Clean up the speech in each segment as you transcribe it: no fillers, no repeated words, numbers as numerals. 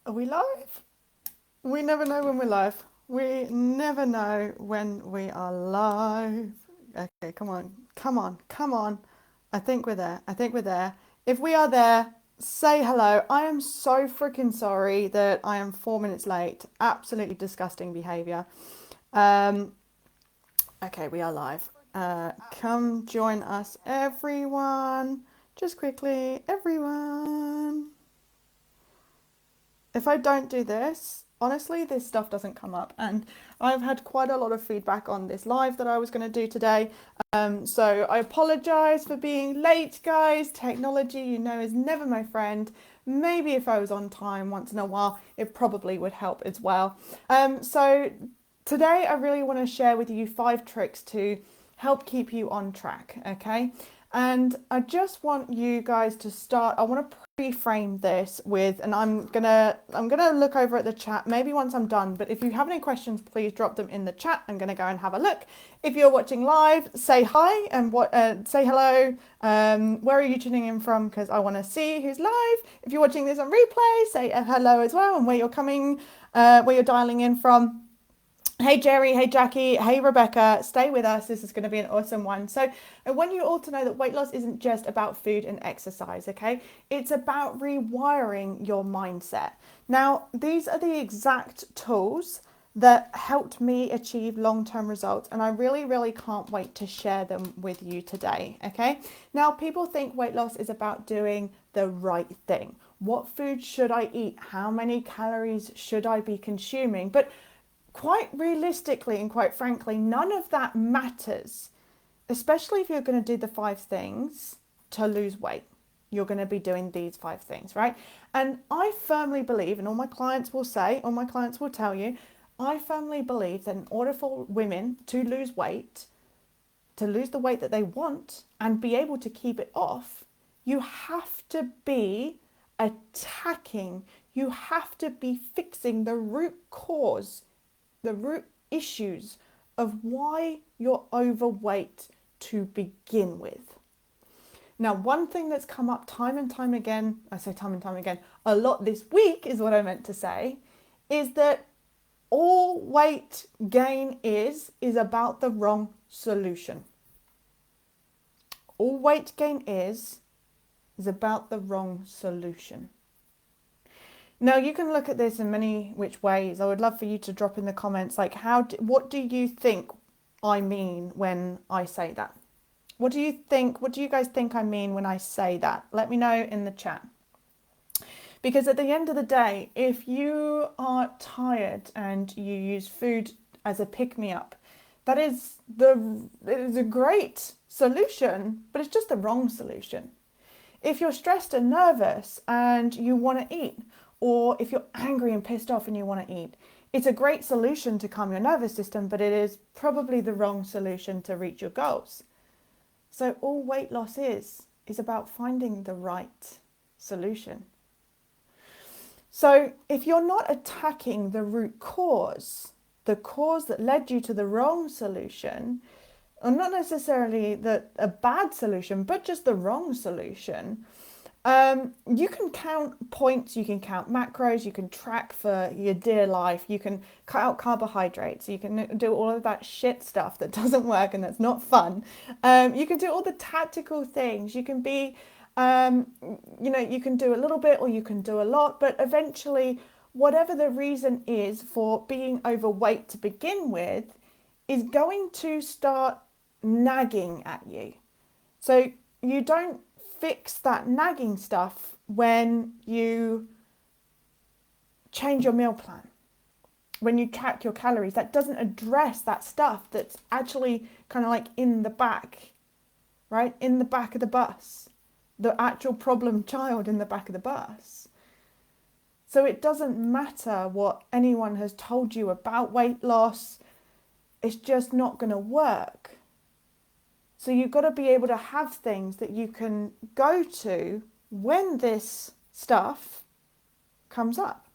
Are we live? We never know when we're live. We never know when we are live. Okay, come on, come on, come on. I think we're there. I think we're there. If we are there, say hello. I am so freaking sorry that I am 4 minutes late. Absolutely disgusting behaviour. Um, okay, we are live. Come join us, everyone. Just quickly, everyone. If I don't do this, honestly, this stuff doesn't come up. And I've had quite a lot of feedback on this live that I was going to do today. So I apologize for being late, guys. Technology, you know, is never my friend. Maybe if I was on time once in a while, it probably would help as well. So today I really want to share with you 5 tricks to help keep you on track, okay? And I just want you guys to start. I want to pre-frame this with, and I'm gonna look over at the chat maybe once I'm done. But if you have any questions, please drop them in the chat. I'm gonna go and have a look. If you're watching live, say hi and say hello. Where are you tuning in from? Because I want to see who's live. If you're watching this on replay, say hello as well and where you're coming, where you're dialing in from. Hey Jerry, hey Jackie, hey Rebecca, stay with us. This is going to be an awesome one. So, I want you all to know that weight loss isn't just about food and exercise, okay? It's about rewiring your mindset. Now, these are the exact tools that helped me achieve long-term results, and I really, really can't wait to share them with you today, okay? Now, people think weight loss is about doing the right thing. What food should I eat? How many calories should I be consuming? But quite realistically and quite frankly, none of that matters, especially if you're going to do the 5 things to lose weight. You're going to be doing these 5 things, right? And I firmly believe, and all my clients will say, all my clients will tell you, I firmly believe that in order for women to lose weight, to lose the weight that they want and be able to keep it off, you have to be attacking, you have to be fixing the root cause, the root issues of why you're overweight to begin with. Now, one thing that's come up time and time again, I say time and time again, a lot this week is what I meant to say, is that all weight gain is about the wrong solution. All weight gain is about the wrong solution. Now, you can look at this in many which ways. I would love for you to drop in the comments, like, what do you think I mean when I say that? What do you think? What do you guys think I mean when I say that? Let me know in the chat. Because at the end of the day, if you are tired and you use food as a pick-me-up, it is a great solution, but it's just the wrong solution. If you're stressed and nervous and you want to eat, or if you're angry and pissed off and you want to eat, it's a great solution to calm your nervous system, but it is probably the wrong solution to reach your goals. So all weight loss is about finding the right solution. So if you're not attacking the root cause, the cause that led you to the wrong solution, or not necessarily a bad solution, but just the wrong solution, you can count points, you can count macros, you can track for your dear life, you can cut out carbohydrates, you can do all of that shit stuff that doesn't work and that's not fun. You can do all the tactical things. You can be, you can do a little bit or you can do a lot, but eventually, whatever the reason is for being overweight to begin with, is going to start nagging at you. So you don't fix that nagging stuff when you change your meal plan, when you track your calories. That doesn't address that stuff that's actually kind of like in the back, right? In the back of the bus, the actual problem child in the back of the bus. So it doesn't matter what anyone has told you about weight loss, it's just not going to work. So you've got to be able to have things that you can go to when this stuff comes up.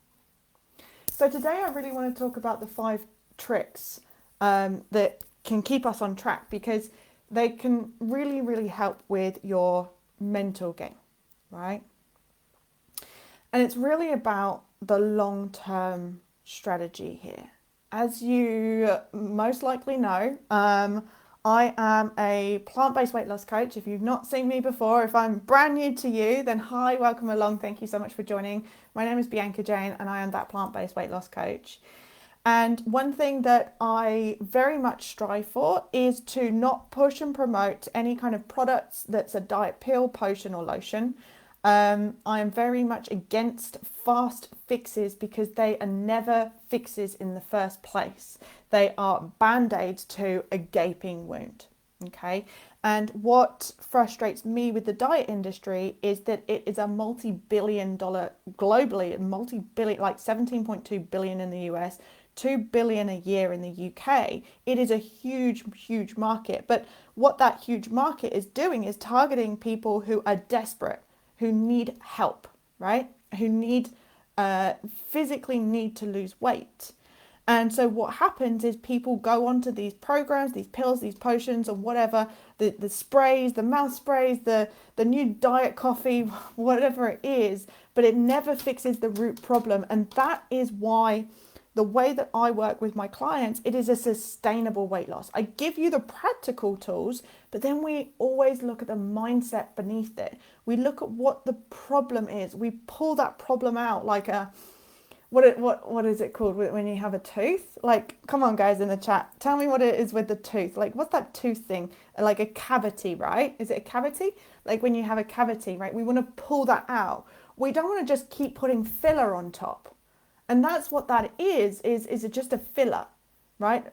So today I really want to talk about the 5 tricks that can keep us on track, because they can really, really help with your mental game, right? And it's really about the long-term strategy here. As you most likely know, I am a plant-based weight loss coach. If you've not seen me before, if I'm brand new to you, then hi, welcome along. Thank you so much for joining. My name is Bianca Jane and I am that plant-based weight loss coach. And one thing that I very much strive for is to not push and promote any kind of products that's a diet pill, potion, or lotion. I am very much against fast fixes because they are never fixes in the first place. They are band-aids to a gaping wound. Okay. And what frustrates me with the diet industry is that it is a multi-billion dollar globally, multi-billion, like 17.2 billion in the US, 2 billion a year in the UK. It is a huge, huge market. But what that huge market is doing is targeting people who are desperate, who need help, right? Who need, physically need to lose weight. And so what happens is people go onto these programs, these pills, these potions, or whatever, the sprays, the mouth sprays, the new diet coffee, whatever it is, but it never fixes the root problem. And that is why the way that I work with my clients, it is a sustainable weight loss. I give you the practical tools, but then we always look at the mindset beneath it. We look at what the problem is. We pull that problem out like a, what is it called when you have a tooth? Like, come on guys in the chat, tell me what it is with the tooth. Like, what's that tooth thing? Like a cavity, right? Is it a cavity? Like when you have a cavity, right? We want to pull that out. We don't want to just keep putting filler on top. And that's what that is it just a filler, right?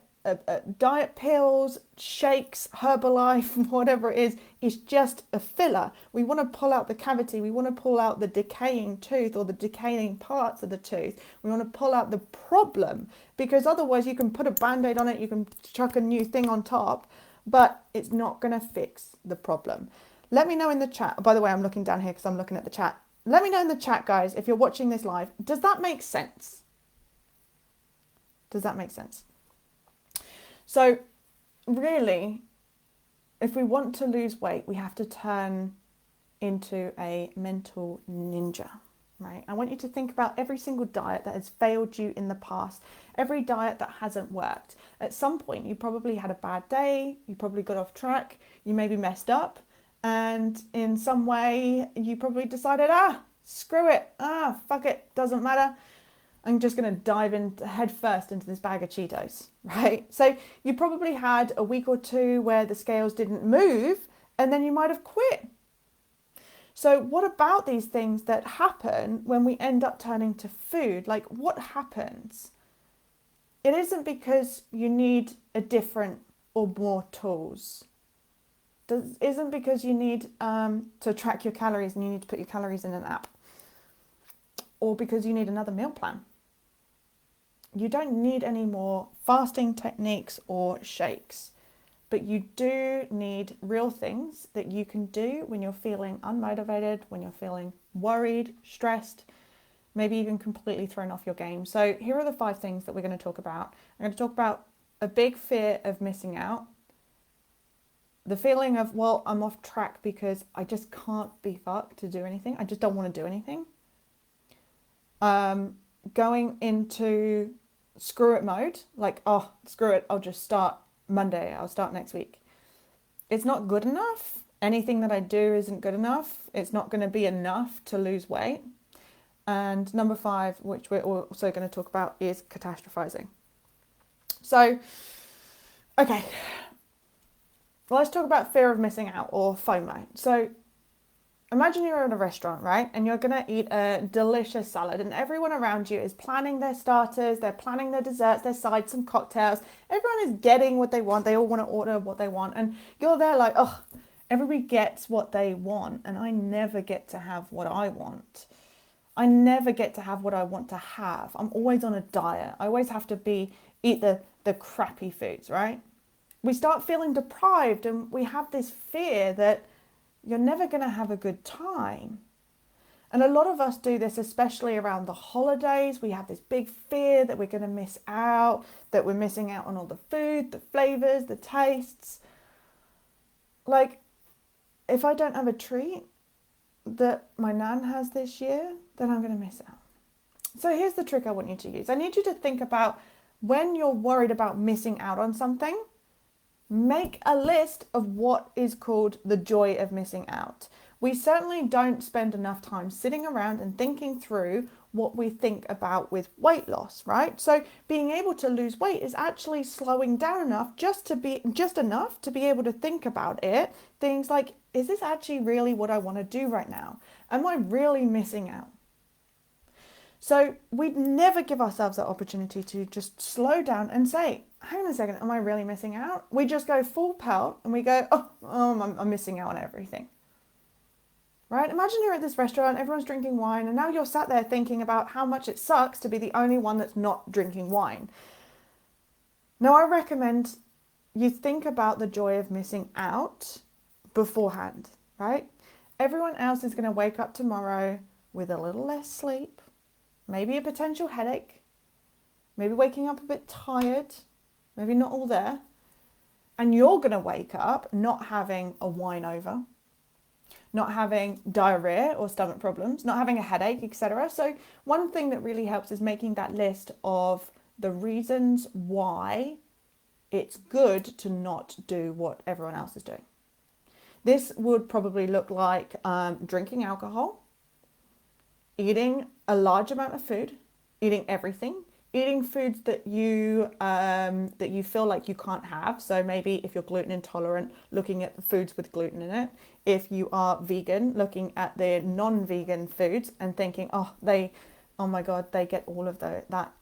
Diet pills, shakes, Herbalife, whatever it is just a filler. We want to pull out the cavity. We want to pull out the decaying tooth or the decaying parts of the tooth. We want to pull out the problem, because otherwise you can put a band-aid on it, you can chuck a new thing on top, but it's not going to fix the problem. Let me know in the chat. By the way, I'm looking down here because I'm looking at the chat. Let me know in the chat, guys, if you're watching this live, does that make sense? Does that make sense? So really, if we want to lose weight, we have to turn into a mental ninja, right? I want you to think about every single diet that has failed you in the past, every diet that hasn't worked. At some point, you probably had a bad day, you probably got off track, you maybe messed up, and in some way you probably decided, screw it, fuck it, doesn't matter. I'm just going to dive in head first into this bag of Cheetos, right? So you probably had a week or two where the scales didn't move, and then you might have quit. So what about these things that happen when we end up turning to food? Like, what happens? It isn't because you need a different or more tools. Isn't because you need to track your calories and you need to put your calories in an app, or because you need another meal plan. You don't need any more fasting techniques or shakes, but you do need real things that you can do when you're feeling unmotivated, when you're feeling worried, stressed, maybe even completely thrown off your game. So here are the 5 things that we're going to talk about. I'm going to talk about a big fear of missing out. The feeling of, well, I'm off track because I just can't be fucked to do anything. I just don't want to do anything. Going into screw it mode, like, oh, screw it, I'll just start Monday, I'll start next week. It's not good enough. Anything that I do isn't good enough. It's not going to be enough to lose weight. And number 5, which we're also going to talk about, is catastrophizing. So, okay. Well, let's talk about fear of missing out, or FOMO. So imagine you're in a restaurant, right? And you're going to eat a delicious salad, and everyone around you is planning their starters, they're planning their desserts, their sides, some cocktails. Everyone is getting what they want. They all want to order what they want. And you're there like, oh, everybody gets what they want, and I never get to have what I want. I never get to have what I want to have. I'm always on a diet. I always have to eat the crappy foods, right? We start feeling deprived, and we have this fear that you're never going to have a good time. And a lot of us do this, especially around the holidays. We have this big fear that we're going to miss out, that we're missing out on all the food, the flavors, the tastes. Like, if I don't have a treat that my nan has this year, then I'm going to miss out. So here's the trick I want you to use. I need you to think about when you're worried about missing out on something, make a list of what is called the joy of missing out. We certainly don't spend enough time sitting around and thinking through what we think about with weight loss, right? So being able to lose weight is actually slowing down enough just enough to be able to think about it. Things like, is this actually really what I want to do right now? Am I really missing out? So we'd never give ourselves that opportunity to just slow down and say, hang on a second, am I really missing out? We just go full pelt and we go, I'm missing out on everything. Right? Imagine you're at this restaurant, everyone's drinking wine, and now you're sat there thinking about how much it sucks to be the only one that's not drinking wine. Now, I recommend you think about the joy of missing out beforehand, right? Everyone else is going to wake up tomorrow with a little less sleep, maybe a potential headache, maybe waking up a bit tired, maybe not all there. And you're going to wake up not having a wine over, not having diarrhea or stomach problems, not having a headache, etc. So one thing that really helps is making that list of the reasons why it's good to not do what everyone else is doing. This would probably look like drinking alcohol, eating a large amount of food, eating everything, eating foods that you feel like you can't have. So maybe if you're gluten intolerant, looking at the foods with gluten in it. If you are vegan, looking at the non-vegan foods and thinking, oh my God, they get all of that,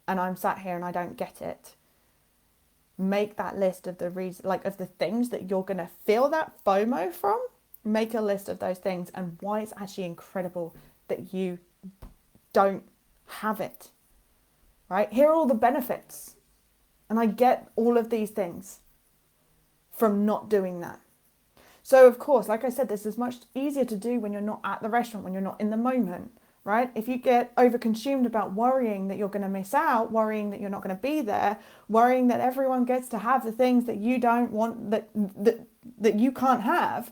and I'm sat here and I don't get it. Make that list of the reason, like of the things that you're gonna feel that FOMO from. Make a list of those things and why it's actually incredible that you don't have it. Right? Here are all the benefits. And I get all of these things from not doing that. So of course, like I said, this is much easier to do when you're not at the restaurant, when you're not in the moment, right? If you get overconsumed about worrying that you're going to miss out, worrying that you're not going to be there, worrying that everyone gets to have the things that you don't want, that you can't have,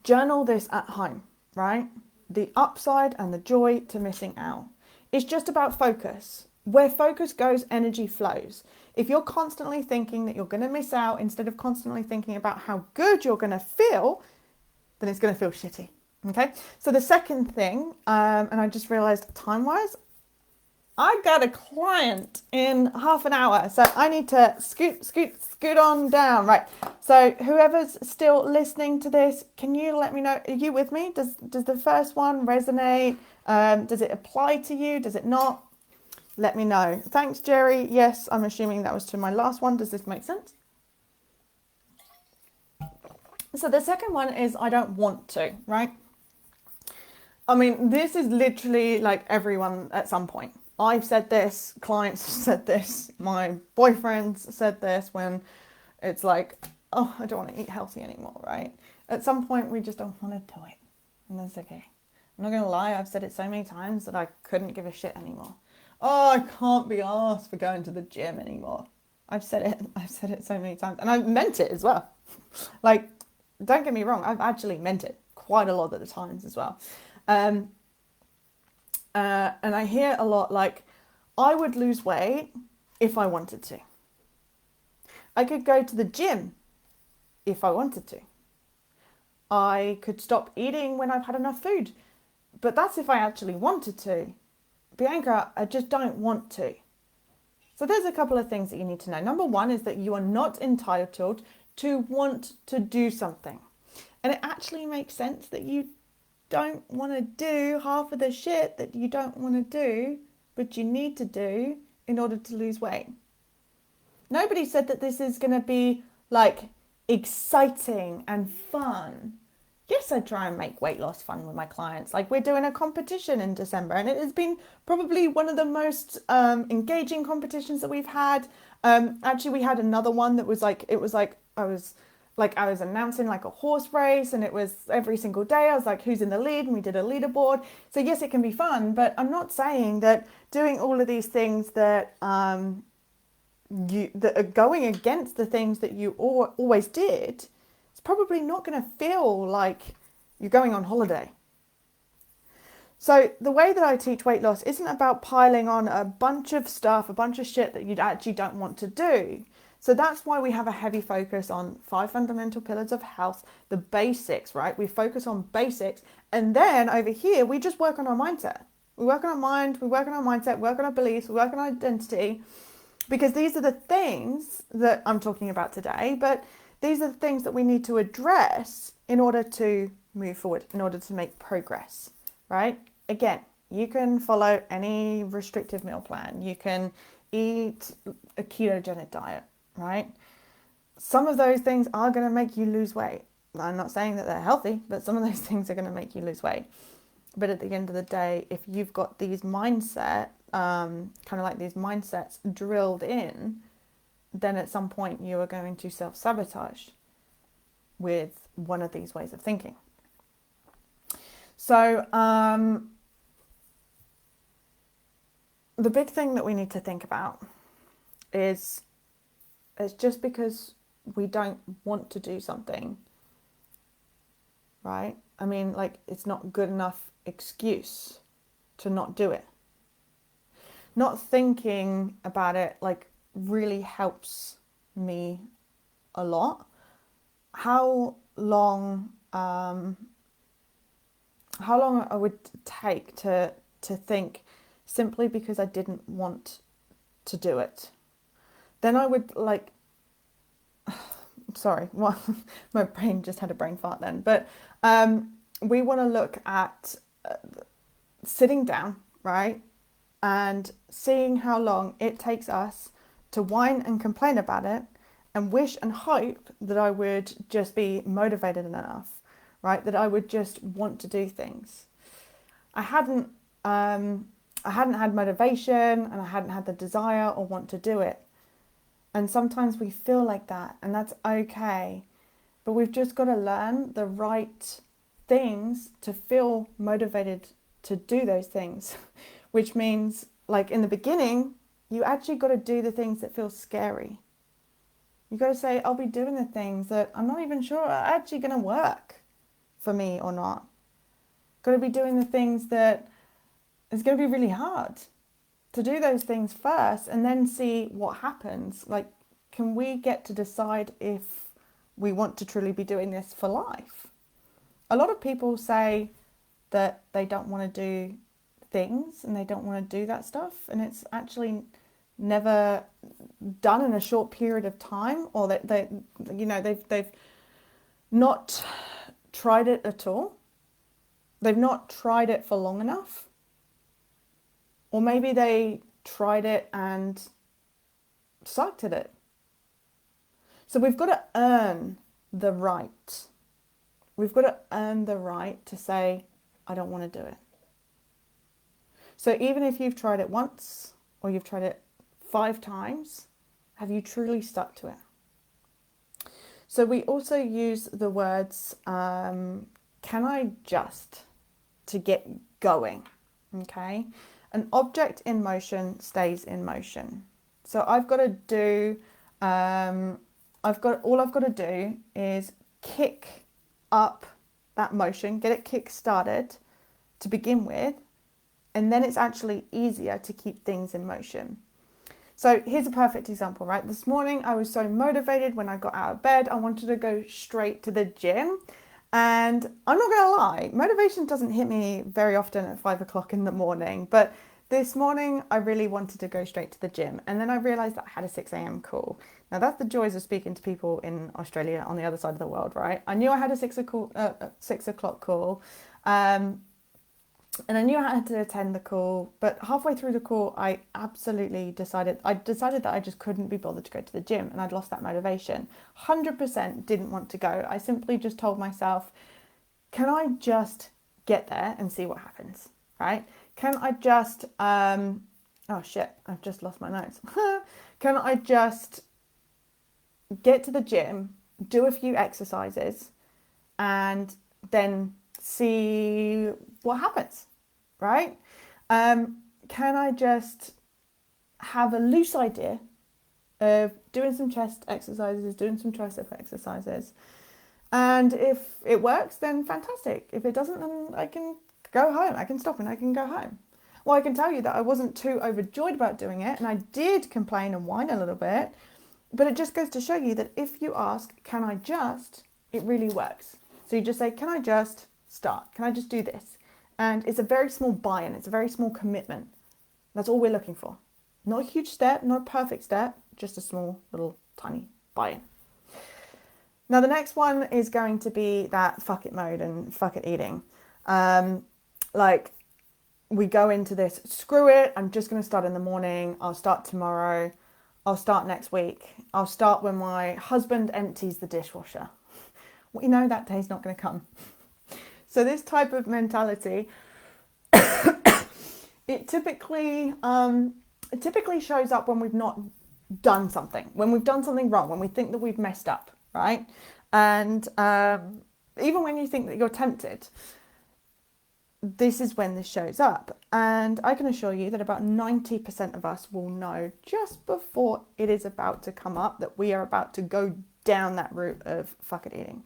journal this at home, right? The upside and the joy to missing out. It's just about focus. Where focus goes, energy flows. If you're constantly thinking that you're going to miss out instead of constantly thinking about how good you're going to feel, then it's going to feel shitty. Okay? So the second thing, and I just realized time-wise, I got a client in half an hour. So I need to scoot on down. Right. So whoever's still listening to this, can you let me know, are you with me? Does the first one resonate? Does it apply to you? Does it not? Let me know. Thanks, Jerry. Yes, I'm assuming that was to my last one. Does this make sense? So the second one is I don't want to, right? I mean, this is literally like everyone at some point. I've said this, clients have said this, my boyfriend's said this when it's like, oh, I don't want to eat healthy anymore, right? At some point, we just don't want to do it. And that's okay. I'm not going to lie, I've said it so many times that I couldn't give a shit anymore. Oh, I can't be asked for going to the gym anymore. I've said it so many times. And I've meant it as well. Like, don't get me wrong, I've actually meant it quite a lot of the times as well. And I hear a lot like, I would lose weight if I wanted to. I could go to the gym if I wanted to. I could stop eating when I've had enough food. But that's if I actually wanted to. Bianca, I just don't want to. So there's a couple of things that you need to know. Number one is that you are not entitled to want to do something. And it actually makes sense that you don't want to do half of the shit that you don't want to do, but you need to do in order to lose weight. Nobody said that this is going to be like exciting and fun. Yes, I try and make weight loss fun with my clients. Like, we're doing a competition in December, and it has been probably one of the most engaging competitions that we've had. Actually, we had another one that was like, I was announcing like a horse race, and it was every single day. I was like, who's in the lead? And we did a leaderboard. So yes, it can be fun, but I'm not saying that doing all of these things that that are going against the things that you always did, it's probably not going to feel like you're going on holiday. So the way that I teach weight loss isn't about piling on a bunch of stuff, a bunch of shit that you actually don't want to do. So that's why we have a heavy focus on 5 fundamental pillars of health, the basics, right? We focus on basics. And then over here, we just work on our mindset. We work on our mind, we work on our mindset, work on our beliefs, we work on our identity, because these are the things that I'm talking about today, but these are the things that we need to address in order to move forward, in order to make progress, right? Again, you can follow any restrictive meal plan. You can eat a ketogenic diet, right? Some of those things are going to make you lose weight. I'm not saying that they're healthy, but some of those things are going to make you lose weight. But at the end of the day, if you've got these mindset, kind of like these mindsets drilled in, then at some point you are going to self-sabotage with one of these ways of thinking. So the big thing that we need to think about is just because we don't want to do something, right? I mean, like, it's not good enough excuse to not do it. Not thinking about it, like, really helps me a lot. How long I would take to think simply because I didn't want to do it. Then I would sorry, well, my brain just had a brain fart then. But we want to look at sitting down, right? And seeing how long it takes us to whine and complain about it and wish and hope that I would just be motivated enough, right? That I would just want to do things. I hadn't had motivation, and I hadn't had the desire or want to do it. And sometimes we feel like that, and that's okay. But we've just got to learn the right things to feel motivated to do those things, which means, like, in the beginning, you actually got to do the things that feel scary. You got to say, I'll be doing the things that I'm not even sure are actually going to work for me or not. Got to be doing the things that it's going to be really hard to do those things first and then see what happens. Like, can we get to decide if we want to truly be doing this for life? A lot of people say that they don't want to do things and they don't want to do that stuff, and it's actually never done in a short period of time, or that they've not tried it at all. They've not tried it for long enough. Or maybe they tried it and sucked at it. So we've got to earn the right. We've got to earn the right to say, I don't want to do it. So even if you've tried it once or you've tried it 5 times, have you truly stuck to it? So we also use the words, can I just, to get going, okay? An object in motion stays in motion. So I've got to do, all I've got to do is kick up that motion, get it kick started to begin with, and then it's actually easier to keep things in motion. So here's a perfect example, right? This morning I was so motivated when I got out of bed. I wanted to go straight to the gym. And I'm not going to lie, motivation doesn't hit me very often at 5 o'clock in the morning. But this morning I really wanted to go straight to the gym. And then I realised that I had a 6 a.m. call. Now that's the joys of speaking to people in Australia on the other side of the world, right? I knew I had a 6 o'clock call. And I knew I had to attend the call, but halfway through the call, I decided that I just couldn't be bothered to go to the gym, and I'd lost that motivation. 100% didn't want to go. I simply just told myself, can I just get there and see what happens, right? Can I just, oh shit, I've just lost my notes. Can I just get to the gym, do a few exercises, and then see what happens, right? Can I just have a loose idea of doing some chest exercises, doing some tricep exercises, and if it works, then fantastic. If it doesn't, then I can go home. I can stop and I can go home. Well, I can tell you that I wasn't too overjoyed about doing it, and I did complain and whine a little bit, but it just goes to show you that if you ask, can I just, it really works. So you just say, can I just start? Can I just do this? And it's a very small buy-in. It's a very small commitment. That's all we're looking for. Not a huge step, not a perfect step, just a small little tiny buy-in. Now the next one is going to be that fuck it mode and fuck it eating. We go into this, screw it, I'm just going to start in the morning, I'll start tomorrow, I'll start next week, I'll start when my husband empties the dishwasher. Well, you know that day's not going to come. So this type of mentality, it typically shows up when we've not done something, when we've done something wrong, when we think that we've messed up, right? And even when you think that you're tempted, this is when this shows up. And I can assure you that about 90% of us will know just before it is about to come up that we are about to go down that route of fuck it eating.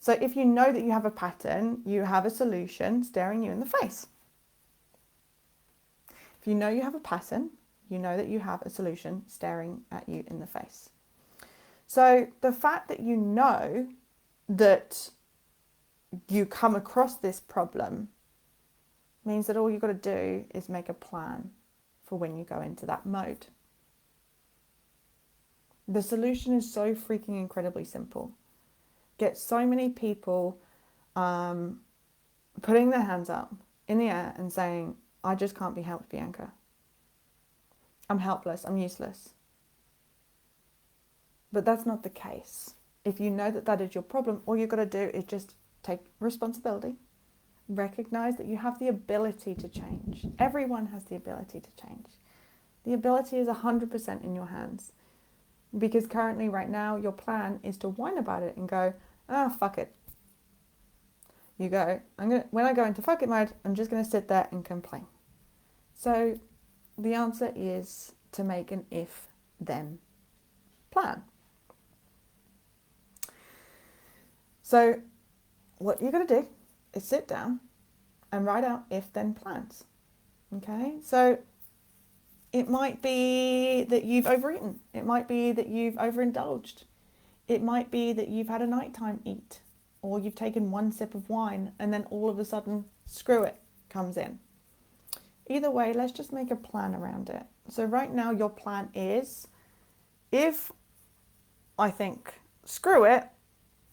So if you know that you have a pattern, you have a solution staring you in the face. If you know you have a pattern, you know that you have a solution staring at you in the face. So the fact that you know that you come across this problem means that all you've got to do is make a plan for when you go into that mode. The solution is so freaking incredibly simple. Get so many people putting their hands up in the air and saying, I just can't be helped, Bianca. I'm helpless, I'm useless. But that's not the case. If you know that that is your problem, all you've got to do is just take responsibility. Recognize that you have the ability to change. Everyone has the ability to change. The ability is 100% in your hands. Because currently, right now, your plan is to whine about it and go, fuck it. You go, when I go into fuck it mode, I'm just going to sit there and complain. So the answer is to make an if-then plan. So what you're going to do is sit down and write out if-then plans. Okay, so it might be that you've overeaten. It might be that you've overindulged. It might be that you've had a nighttime eat, or you've taken one sip of wine and then all of a sudden, screw it, comes in. Either way, let's just make a plan around it. So right now your plan is, if I think screw it,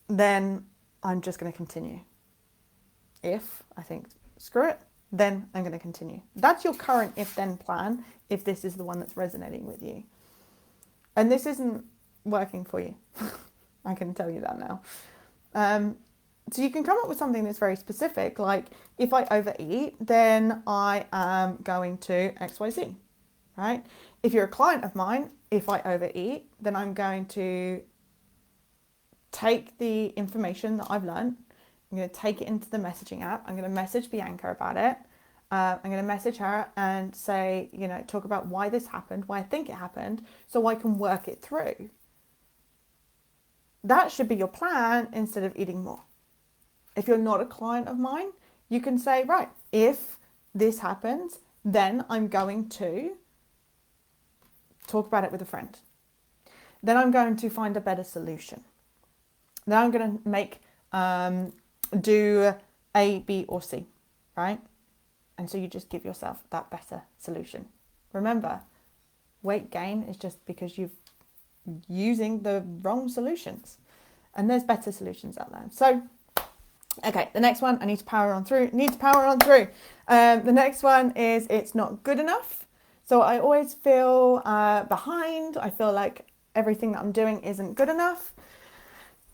then I'm just going to continue. If I think screw it, then I'm going to continue. That's your current if-then plan, if this is the one that's resonating with you. And this isn't working for you. I can tell you that now. So you can come up with something that's very specific, like if I overeat, then I am going to XYZ, right? If you're a client of mine, if I overeat, then I'm going to take the information that I've learned, I'm going to take it into the messaging app, I'm going to message Bianca about it, I'm going to message her and say, talk about why this happened, why I think it happened, so I can work it through. That should be your plan instead of eating more. If you're not a client of mine, you can say, right, if this happens, then I'm going to talk about it with a friend. Then I'm going to find a better solution. Then I'm going to do A, B, or C, right? And so you just give yourself that better solution. Remember, weight gain is just because you're using the wrong solutions. And there's better solutions out there. So, okay, the next one, I need to power on through. The next one is it's not good enough. So I always feel behind. I feel like everything that I'm doing isn't good enough.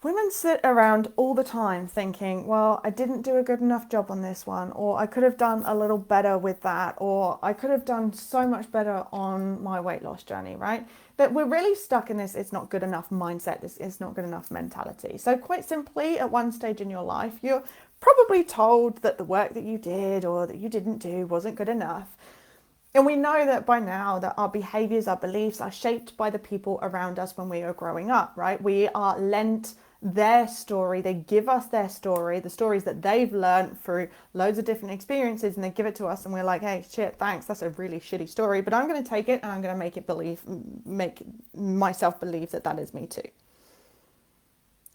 Women sit around all the time thinking, well, I didn't do a good enough job on this one, or I could have done a little better with that, or I could have done so much better on my weight loss journey, right? But we're really stuck in this it's not good enough mindset, this is not good enough mentality. So quite simply, at one stage in your life, you're probably told that the work that you did or that you didn't do wasn't good enough. And we know that by now that our behaviors, our beliefs are shaped by the people around us when we are growing up, right? We are lent their story. They give us their story, the stories that they've learned through loads of different experiences, and they give it to us, and we're like, hey, shit, thanks, that's a really shitty story, but I'm going to take it and I'm going to make myself believe that that is me too.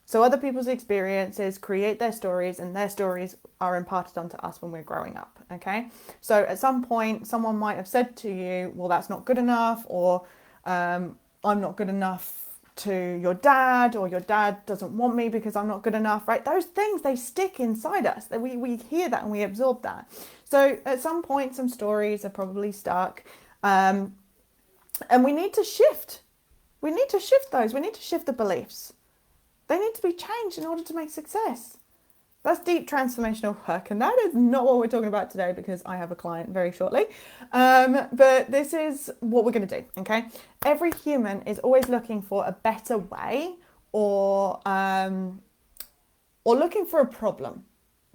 So other people's experiences create their stories, and their stories are imparted onto us when we're growing up, okay? So at some point, someone might have said to you, well, that's not good enough, or I'm not good enough to your dad, or your dad doesn't want me because I'm not good enough, right? Those things, they stick inside us. We hear that and we absorb that. So at some point, some stories are probably stuck, and we need to shift. We need to shift those. We need to shift the beliefs. They need to be changed in order to make success. That's deep transformational work, and that is not what we're talking about today because I have a client very shortly. But this is what we're going to do, okay? Every human is always looking for a better way, or looking for a problem.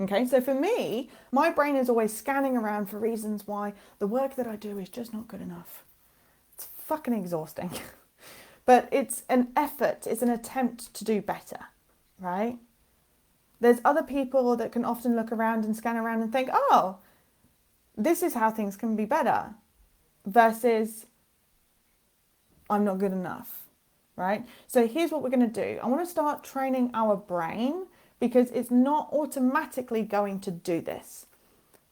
Okay, so for me, my brain is always scanning around for reasons why the work that I do is just not good enough. It's fucking exhausting. But it's an effort, it's an attempt to do better, right? There's other people that can often look around and scan around and think, oh, this is how things can be better, versus I'm not good enough, right? So here's what we're going to do. I want to start training our brain, because it's not automatically going to do this.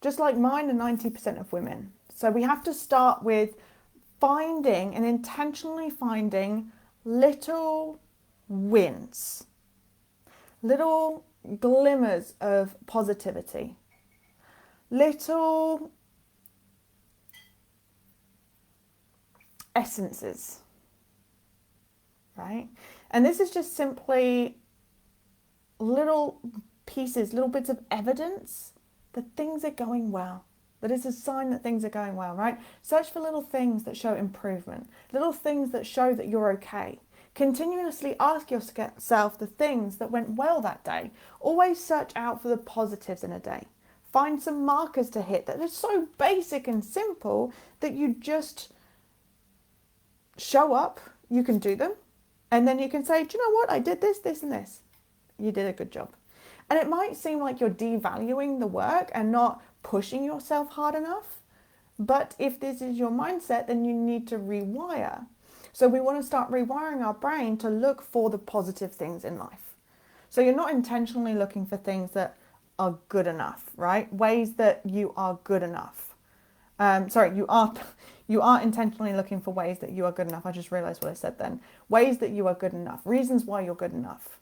Just like mine and 90% of women. So we have to start with finding and intentionally finding little wins, little glimmers of positivity, little essences, right? And this is just simply little pieces, little bits of evidence that things are going well. That is a sign that things are going well, right? Search for little things that show improvement, little things that show that you're okay. Continuously ask yourself the things that went well that day. Always search out for the positives in a day. Find some markers to hit that are so basic and simple that you just show up, you can do them, and then you can say, do you know what? I did this, this, and this. You did a good job. And it might seem like you're devaluing the work and not pushing yourself hard enough. But if this is your mindset, then you need to rewire. So we want to start rewiring our brain to look for the positive things in life. So you're not intentionally looking for things that are good enough, right? Ways that you are good enough. You are intentionally looking for ways that you are good enough. I just realized what I said then. Ways that you are good enough. Reasons why you're good enough,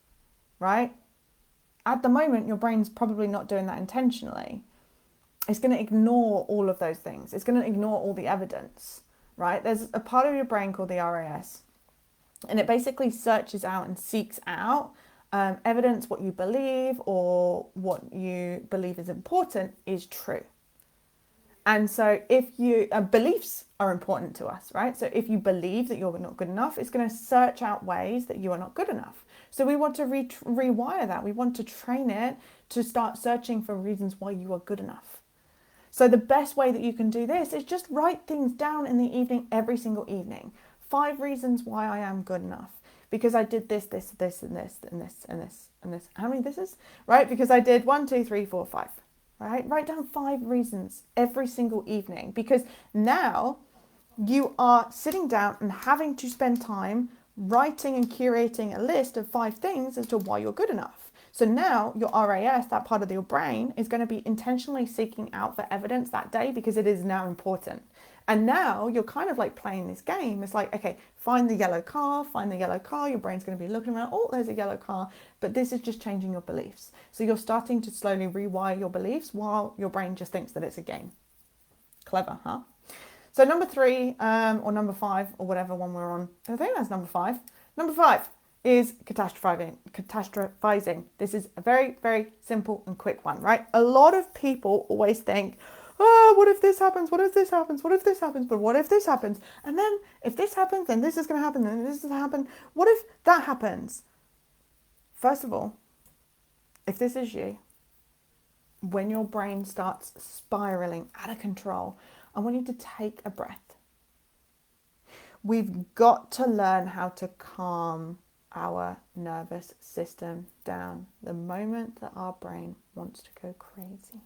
right? At the moment, your brain's probably not doing that intentionally. It's going to ignore all of those things. It's going to ignore all the evidence, right? There's a part of your brain called the RAS, and it basically searches out and seeks out evidence what you believe, or what you believe is important is true. And so if you, beliefs are important to us, right? So if you believe that you're not good enough, it's going to search out ways that you are not good enough. So we want to rewire that. We want to train it to start searching for reasons why you are good enough. So the best way that you can do this is just write things down in the evening, every single evening. 5 reasons why I am good enough. Because I did this, this, this, and this, and this, and this, and this. How many this is? Right? Because I did 1, 2, 3, 4, 5. Right? Write down 5 reasons every single evening. Because now you are sitting down and having to spend time writing and curating a list of 5 things as to why you're good enough. So now your RAS, that part of your brain, is going to be intentionally seeking out for evidence that day because it is now important. And now you're kind of like playing this game. It's like, okay, find the yellow car, find the yellow car. Your brain's going to be looking around, oh, there's a yellow car. But this is just changing your beliefs. So you're starting to slowly rewire your beliefs while your brain just thinks that it's a game. Clever, huh? So number 3, or number 5, or whatever one we're on. I think that's number 5. Number 5 is catastrophizing. This is a very, very simple and quick one, right? A lot of people always think, oh, what if this happens? What if this happens? What if this happens? But what if this happens? And then if this happens, then this is going to happen, then this is going to happen. What if that happens? First of all, if this is you, when your brain starts spiraling out of control, I want you to take a breath. We've got to learn how to calm our nervous system down the moment that our brain wants to go crazy.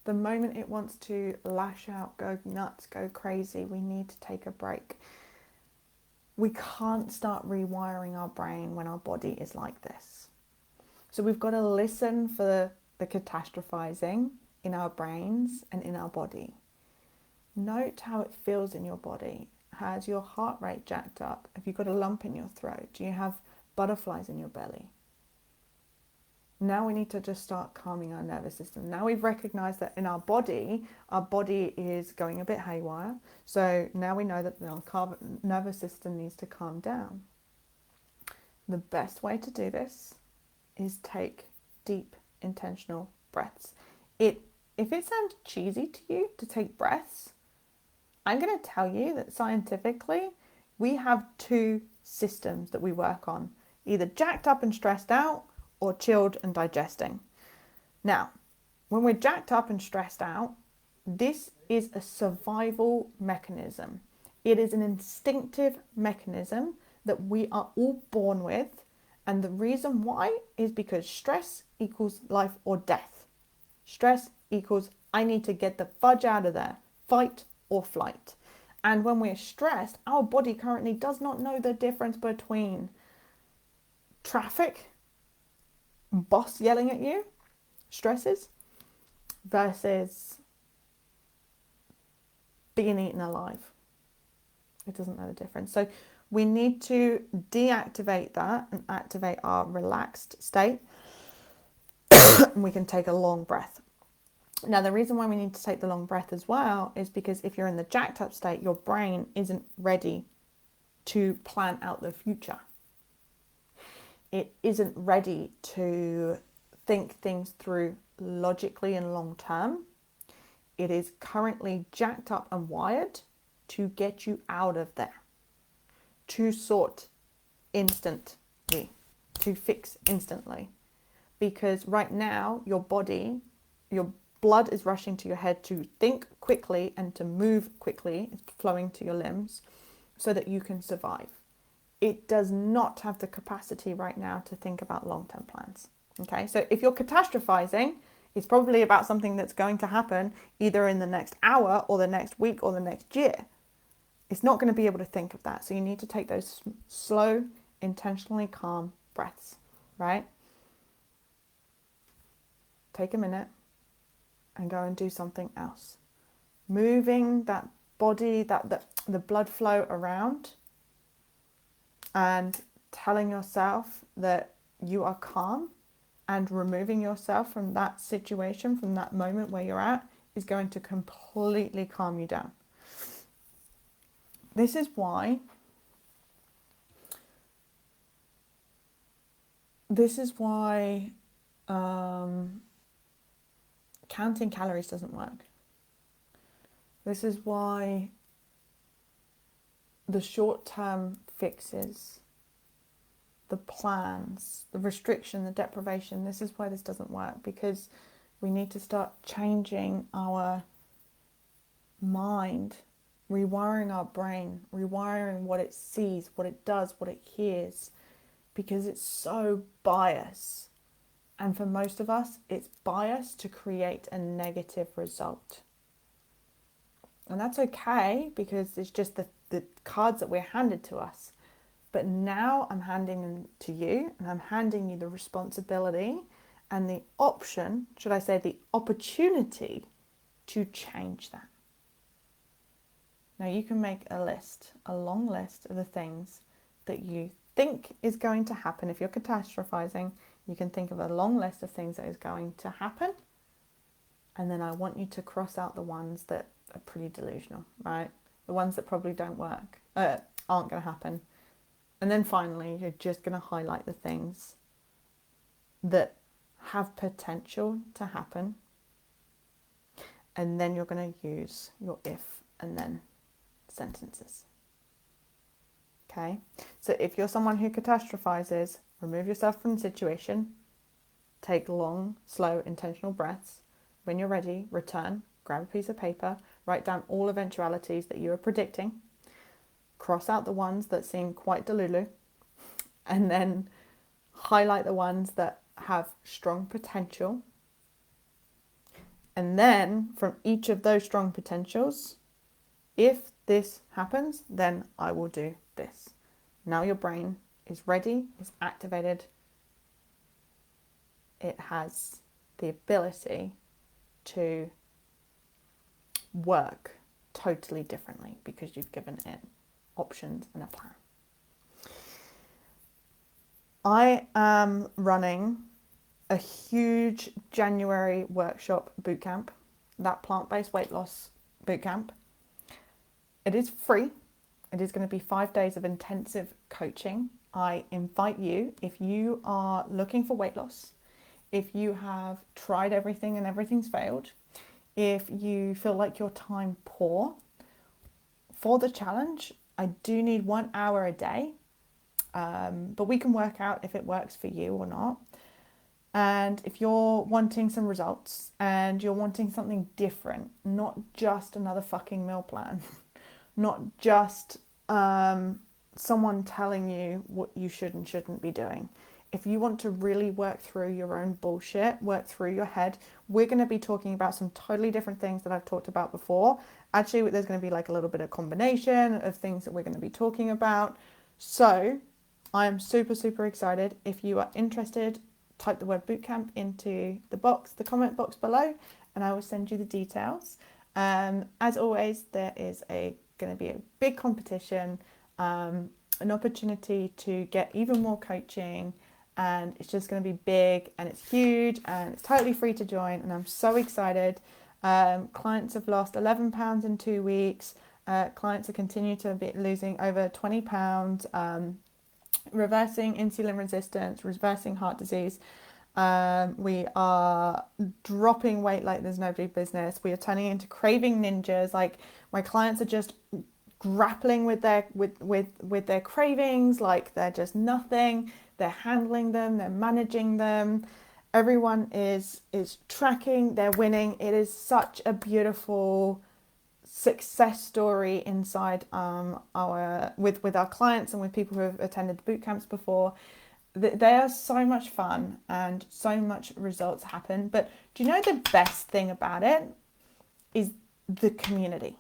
The moment it wants to lash out, go nuts, go crazy, we need to take a break. We can't start rewiring our brain when our body is like this. So we've got to listen for the catastrophizing in our brains and in our body. Note how it feels in your body. Has your heart rate jacked up? Have you got a lump in your throat? Do you have butterflies in your belly? Now we need to just start calming our nervous system. Now we've recognized that in our body is going a bit haywire. So now we know that our nervous system needs to calm down. The best way to do this is take deep, intentional breaths. If it sounds cheesy to you to take breaths, I'm going to tell you that scientifically, we have two systems that we work on, either jacked up and stressed out or chilled and digesting. Now, when we're jacked up and stressed out, this is a survival mechanism. It is an instinctive mechanism that we are all born with. And the reason why is because stress equals life or death. Stress equals I need to get the fudge out of there, fight or flight. And when we're stressed, our body currently does not know the difference between traffic, boss yelling at you, stresses, versus being eaten alive. It doesn't know the difference. So we need to deactivate that and activate our relaxed state. And we can take a long breath. Now, the reason why we need to take the long breath as well is because if you're in the jacked up state, your brain isn't ready to plan out the future. It isn't ready to think things through logically and long term. It is currently jacked up and wired to get you out of there, to sort instantly, to fix instantly. Because right now, your body, your blood is rushing to your head to think quickly and to move quickly. It's flowing to your limbs so that you can survive. It does not have the capacity right now to think about long-term plans. Okay, so if you're catastrophizing, it's probably about something that's going to happen either in the next hour or the next week or the next year. It's not going to be able to think of that. So you need to take those slow, intentionally calm breaths, right? Take a minute and go and do something else. Moving that body, the blood flow around, and telling yourself that you are calm, and removing yourself from that situation, from that moment where you're at, is going to completely calm you down. This is why counting calories doesn't work. This is why the short-term fixes, the plans, the restriction, the deprivation, this is why this doesn't work, because we need to start changing our mind, rewiring our brain, rewiring what it sees, what it does, what it hears, because it's so biased. And for most of us, it's biased to create a negative result. And that's okay, because it's just the cards that we're handed to us. But now I'm handing them to you, and I'm handing you the responsibility and the option, should I say the opportunity, to change that. Now you can make a list, a long list of the things that you think is going to happen. If you're catastrophizing, you can think of a long list of things that is going to happen. And then I want you to cross out the ones that are pretty delusional, right? The ones that probably don't work, aren't going to happen. And then finally, you're just going to highlight the things that have potential to happen. And then you're going to use your if and then sentences. Okay? So if you're someone who catastrophizes, remove yourself from the situation. Take long, slow, intentional breaths. When you're ready, return, grab a piece of paper, write down all eventualities that you are predicting. Cross out the ones that seem quite delulu, and then highlight the ones that have strong potential. And then from each of those strong potentials, if this happens, then I will do this. Now your brain is ready, is activated. It has the ability to work totally differently because you've given it options and a plan. I am running a huge January workshop bootcamp, that plant-based weight loss bootcamp. It is free. It is going to be 5 days of intensive coaching. I invite you, if you are looking for weight loss, if you have tried everything and everything's failed, if you feel like your time poor, for the challenge, I do need 1 hour a day, but we can work out if it works for you or not. And if you're wanting some results and you're wanting something different, not just another fucking meal plan, not just someone telling you what you should and shouldn't be doing. If you want to really work through your own bullshit, work through your head, we're going to be talking about some totally different things that I've talked about before. Actually, there's going to be like a little bit of combination of things that we're going to be talking about. So I am super, super excited. If you are interested, type the word bootcamp into the comment box below, and I will send you the details. As always, there is going to be a big competition, an opportunity to get even more coaching, and it's just going to be big and it's huge and it's totally free to join, and I'm so excited. Clients have lost 11 pounds in 2 weeks. Clients are continuing to be losing over 20 pounds, reversing insulin resistance, reversing heart disease. We are dropping weight like there's nobody's business. We are turning into craving ninjas. Like, my clients are just grappling with their cravings like they're just nothing. They're handling them, they're managing them. Everyone is tracking, they're winning. It is such a beautiful success story inside with our clients and with people who have attended boot camps before. They are so much fun and so much results happen. But do you know the best thing about it is the community?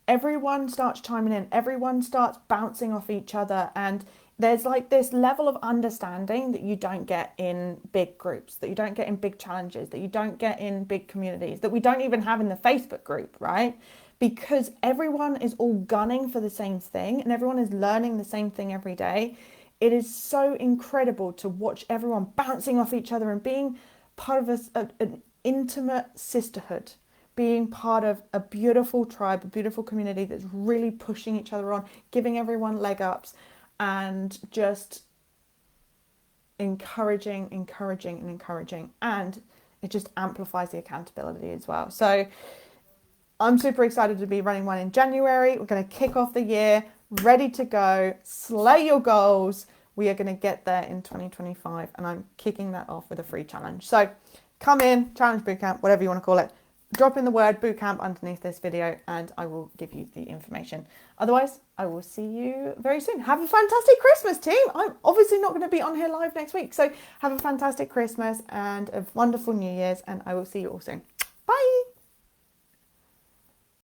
Everyone starts chiming in, everyone starts bouncing off each other, and there's like this level of understanding that you don't get in big groups, that you don't get in big challenges, that you don't get in big communities, that we don't even have in the Facebook group, right? Because everyone is all gunning for the same thing and everyone is learning the same thing every day. It is so incredible to watch everyone bouncing off each other and being part of an intimate sisterhood, being part of a beautiful tribe, a beautiful community that's really pushing each other on, giving everyone leg ups, and just encouraging. And it just amplifies the accountability as well. So I'm super excited to be running one in January. We're going to kick off the year, ready to go, slay your goals. We are going to get there in 2025, and I'm kicking that off with a free challenge. So come in, challenge bootcamp, whatever you want to call it. Drop in the word bootcamp underneath this video and I will give you the information. Otherwise, I will see you very soon. Have a fantastic Christmas, team. I'm obviously not going to be on here live next week. So have a fantastic Christmas and a wonderful New Year's, and I will see you all soon. Bye.